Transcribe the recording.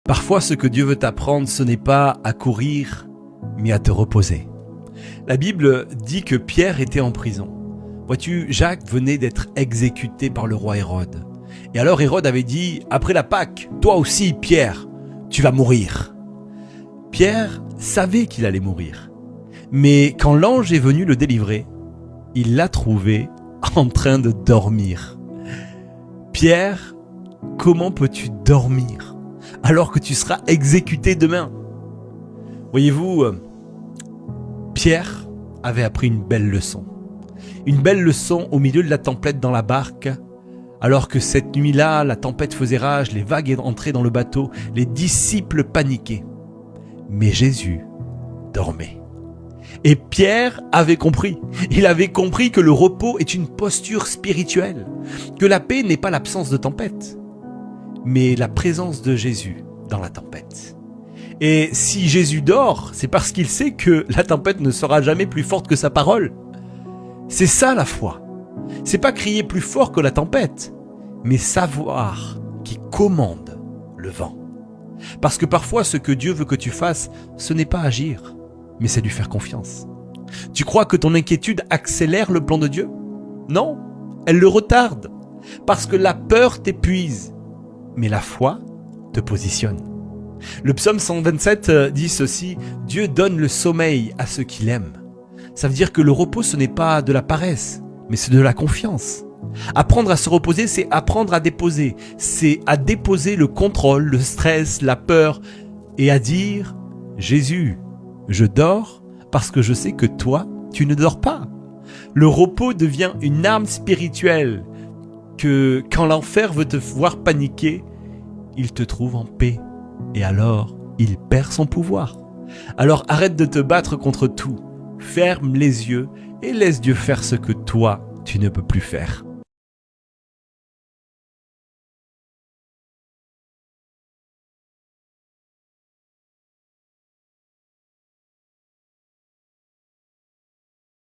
Parfois, ce que Dieu veut t'apprendre, ce n'est pas à courir, mais à te reposer. La Bible dit que Pierre était en prison. Vois-tu, Jacques venait d'être exécuté par le roi Hérode. Et alors Hérode avait dit, après la Pâque, toi aussi, Pierre, tu vas mourir. Pierre savait qu'il allait mourir. Mais quand l'ange est venu le délivrer, il l'a trouvé en train de dormir. Pierre, comment peux-tu dormir alors que tu seras exécuté demain? Voyez-vous, Pierre avait appris une belle leçon. Une belle leçon au milieu de la tempête dans la barque, alors que cette nuit-là, la tempête faisait rage, les vagues entraient dans le bateau, les disciples paniquaient. Mais Jésus dormait. Et Pierre avait compris. Il avait compris que le repos est une posture spirituelle, que la paix n'est pas l'absence de tempête, mais la présence de Jésus dans la tempête. Et si Jésus dort, c'est parce qu'il sait que la tempête ne sera jamais plus forte que sa parole. C'est ça la foi. C'est pas crier plus fort que la tempête, mais savoir qui commande le vent. Parce que parfois, ce que Dieu veut que tu fasses, ce n'est pas agir, mais c'est lui faire confiance. Tu crois que ton inquiétude accélère le plan de Dieu? Non, elle le retarde, parce que la peur t'épuise, mais la foi te positionne. Le psaume 127 dit ceci, « Dieu donne le sommeil à ceux qui l'aiment ». Ça veut dire que le repos, ce n'est pas de la paresse, mais c'est de la confiance. Apprendre à se reposer, c'est apprendre à déposer. C'est à déposer le contrôle, le stress, la peur, et à dire « Jésus, je dors parce que je sais que toi, tu ne dors pas ». Le repos devient une arme spirituelle que quand l'enfer veut te voir paniquer, il te trouve en paix. Et alors, il perd son pouvoir. Alors arrête de te battre contre tout. Ferme les yeux et laisse Dieu faire ce que toi, tu ne peux plus faire.